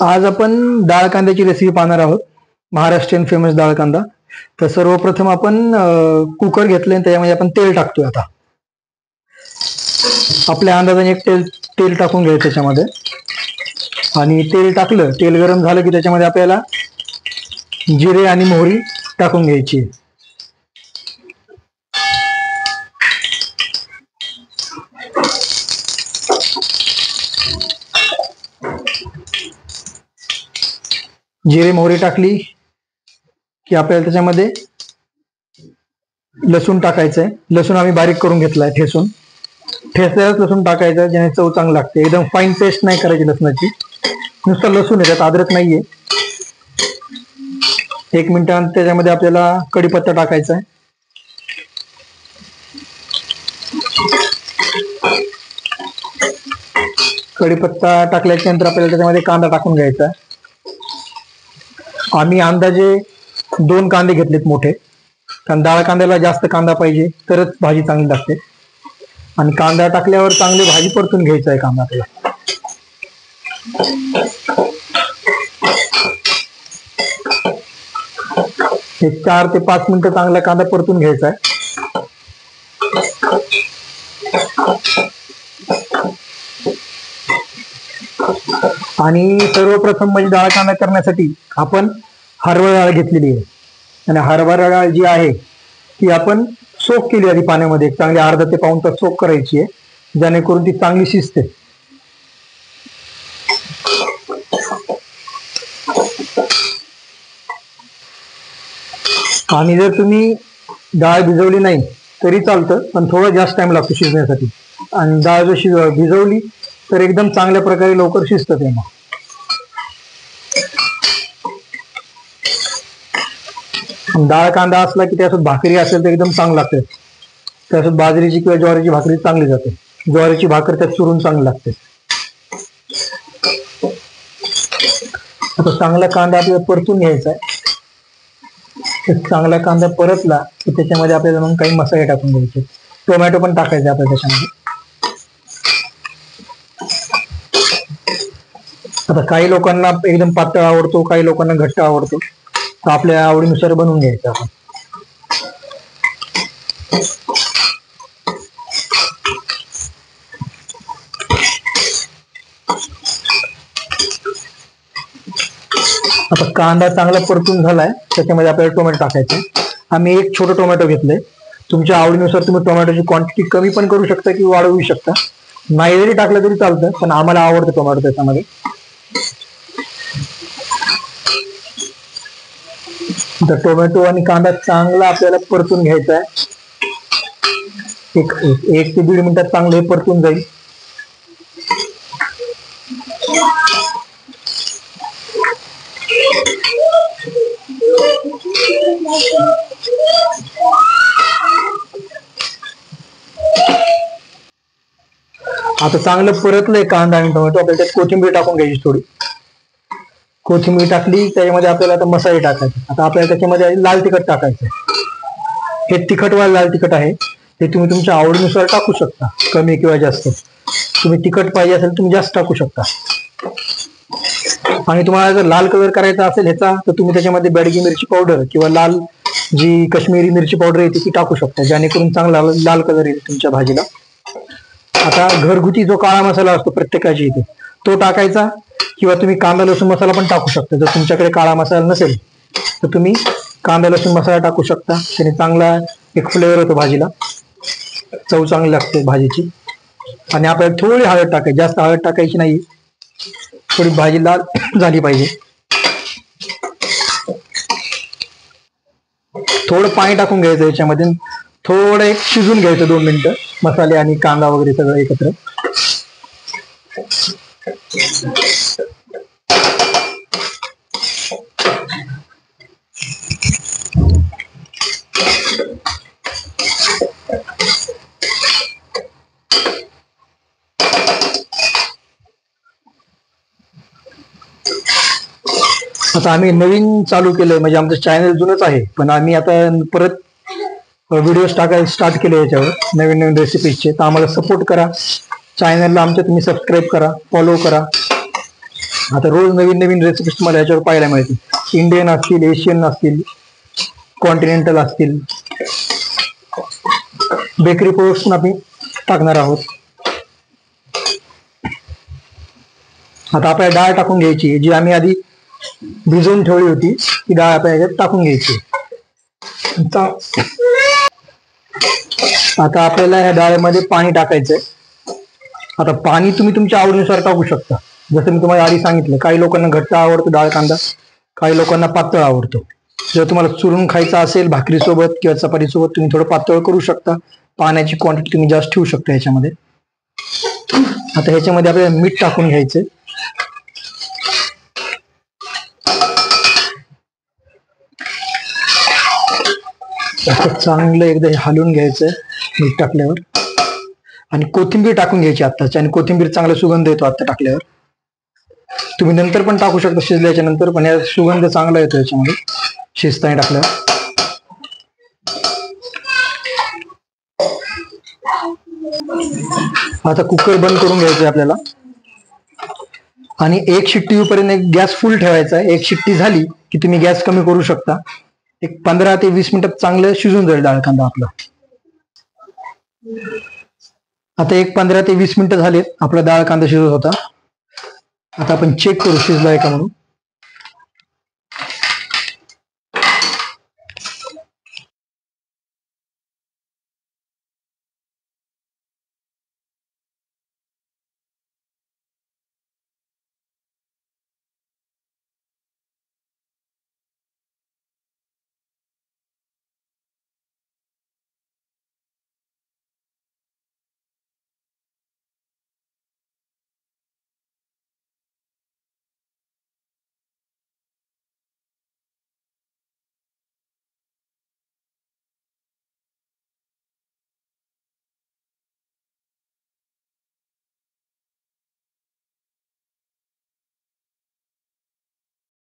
आज आपण डाळ कांद्याची रेसिपी पाहणार आहोत. महाराष्ट्रीयन फेमस डाळ कांदा. तर सर्वप्रथम आपण कुकर घेतले, त्याच्यामध्ये आपण तेल टाकतोय. आता आपल्या अंदाजाने एक तेल टाकून घ्यायचं त्याच्यामध्ये. आणि तेल टाकलं, तेल गरम झालं की त्याच्यामध्ये आपल्याला जिरे आणि मोहरी टाकून घ्यायची. जिरे मोहरी टाकली की आपल्याला त्याच्यामध्ये लसूण टाकायचं आहे. लसूण आम्ही बारीक करून घेतलाय, ठेचलेलाच लसूण टाकायचं, ज्याने चव चांगली लागते. एकदम फाईन पेस्ट नाही करायची लसणाची, नुसतं लसूण आहे, त्यात अद्रक नाहीये. 1 मिनिटानंतर त्याच्यामध्ये आपल्याला कढीपत्ता टाकायचा आहे. कढीपत्ता टाकल्याच्या नंतर आपल्याला त्याच्यामध्ये कांदा टाकून घ्यायचा आहे. आम्ही अंदाजे 2 कांदे घेतलेत मोठे, कारण डाळ कांद्याला जास्त कांदा पाहिजे, तरच भाजी चांगली लागते. आणि कांदा टाकल्यावर चांगली भाजी परतून घ्यायचा आहे कांदा आपल्याला. एक 4 ते 5 मिनिटं चांगला कांदा परतून घ्यायचा आहे. आणि सर्वप्रथम म्हणजे डाळ कांदा करण्यासाठी आपण हरभरा डाळ घेतलेली आहे. आणि हरभरा डाळ जी आहे ती आपण सोक केली आधी पाण्यामध्ये, चांगली अर्धा ते पाऊण तास सोक करायची आहे, जेणेकरून ती चांगली शिजते. आणि जर तुम्ही डाळ भिजवली नाही तरी चालतं, पण थोडं जास्त टाइम लागतो शिजण्यासाठी. आणि डाळ जर भिजवली तर एकदम चांगल्या प्रकारे लवकर शिजतं ते. मग डाळ कांदा असला की त्यासोबत भाकरी असेल तर एकदम चांगलं लागते. त्यासोबत बाजरीची किंवा ज्वारीची भाकरी चांगली जाते. ज्वारीची भाकर त्यात चुरून चांगली लागते. आता चांगला कांदा आपल्याला परतून घ्यायचा आहे. चांगला कांदा परतला की त्याच्यामध्ये आपल्याला मग काही मसाले टाकून द्यायचे. टोमॅटो पण टाकायचे आपल्याला त्याच्यामध्ये. आता काही लोकांना एकदम पातळ आवडतो, काही लोकांना घट्ट आवडतो, तर आपल्या आवडीनुसार बनवून घ्यायचं आपण. आता कांदा चांगला परतून झालाय, त्याच्यामध्ये आपल्याला टोमॅटो टाकायचे. आम्ही एक छोटं टोमॅटो घेतलंय. तुमच्या आवडीनुसार तुम्ही टोमॅटोची क्वांटिटी कमी पण करू शकता किंवा वाढवू शकता. नाही जरी टाकलं तरी चालतं, पण आम्हाला आवडतं टोमॅटो त्याच्यामध्ये. तर टोमॅटो आणि कांदा चांगला आपल्याला परतून घ्यायचा आहे. एक ते 1.5 मिनिटात चांगलं हे परतून जाईल. आता चांगलं परतलंय कांदा आणि टोमॅटो, आपल्याला त्यात कोथिंबीर टाकून घ्यायची थोडी. कोथिंबीर टाकली, त्याच्यामध्ये आपल्याला आता मसाले टाकायचे. आता आपल्याला त्याच्यामध्ये लाल तिखट टाकायचं. हे तिखटवालं लाल तिखट आहे, ते तुम्ही तुमच्या आवडीनुसार टाकू शकता, कमी किंवा जास्त. तुम्ही तिखट पाहिजे असेल तुम्ही जास्त टाकू शकता. आणि तुम्हाला जर लाल कलर करायचा असेल ह्याचा, तर तुम्ही त्याच्यामध्ये बेडगी मिरची पावडर किंवा लाल जी कश्मीरी मिरची पावडर येते ती टाकू शकता, जेणेकरून चांगला लाल कलर येईल तुमच्या भाजीला. आता घरगुती जो काळा मसाला असतो प्रत्येकाच्या इथे, तो टाकायचा, किंवा तुम्ही कांदा लसूण मसाला पण टाकू शकता. जर तुमच्याकडे काळा मसाला नसेल तर तुम्ही कांदा लसूण मसाला टाकू शकता. त्याने चांगला एक फ्लेवर होतो भाजीला, चव चांगली लागते भाजीची. आणि आपल्याला थोडी हळद टाकायची, जास्त हळद टाकायची नाही, थोडी भाजी लाल झाली पाहिजे. थोडं पाणी टाकून घ्यायचं याच्यामध्ये, थोडं एक शिजून घ्यायचं 2 मिनिटं, मसाले आणि कांदा वगैरे सगळं एकत्र. आता आम्ही नवीन चालू केलंय, म्हणजे आमचं चॅनल जुनच आहे, पण आम्ही आता परत व्हिडिओ टाकायला स्टार्ट केले याच्यावर नवीन नवीन रेसिपीजचे. तर आम्हाला सपोर्ट करा, चॅनलला आमच्या तुम्ही सबस्क्राईब करा, फॉलो करा. आता रोज नवीन नवीन रेसिपीज तुम्हाला याच्यावर पाहायला मिळतील. इंडियन असतील, एशियन असतील, कॉन्टिनेंटल असतील, बेकरी प्रोडक्ट्स पण आपण टाकणार आहोत. आता आपल्याला डाळ टाकून घ्यायची, जी आम्ही आधी भिजवून ठेवली होती ती डाळ आपल्या याच्यात टाकून घ्यायची. आता आपल्याला ह्या डाळीमध्ये पाणी टाकायचंय. आता पाणी तुम्ही तुमच्या आवडीनुसार टाकू शकता. जसं मी तुम्हाला आधी सांगितलं, काही लोकांना घट्ट आवडतो डाळ कांदा, काही लोकांना पातळ आवडतो. जर तुम्हाला चुरून खायचा असेल भाकरी सोबत किंवा चपाती सोबत, तुम्ही थोडं पातळ करू शकता. पाण्याची क्वांटिटी तुम्ही जास्त ठेवू शकता ह्याच्यामध्ये. आता ह्याच्यामध्ये आपल्याला मीठ टाकून घ्यायचंय. चांगलं एकदा हलवून घ्यायचंय मीठ टाकल्यावर. आणि कोथिंबीर टाकून घ्यायची आत्ताची, आणि कोथिंबीर चांगला सुगंध येतो आत्ता टाकल्यावर. तुम्ही नंतर पण टाकू शकता शिजल्याच्या नंतर, पण या सुगंध चांगला येतो याच्यामध्ये शिजताना टाकल्यावर. आता कुकर बंद करून घ्यायचंय आपल्याला, आणि एक शिट्टी होईपर्यंत गॅस फुल ठेवायचा आहे. एक शिट्टी झाली की तुम्ही गॅस कमी करू शकता. एक 15 ते 20 मिनिटात चांगलं शिजून जाईल डाळ कांदा आपला. आता एक 15 ते 20 मिनिटं झालेत आपला डाळ कांदा शिजत होता. आता आपण चेक करू शिजलाय का म्हणून.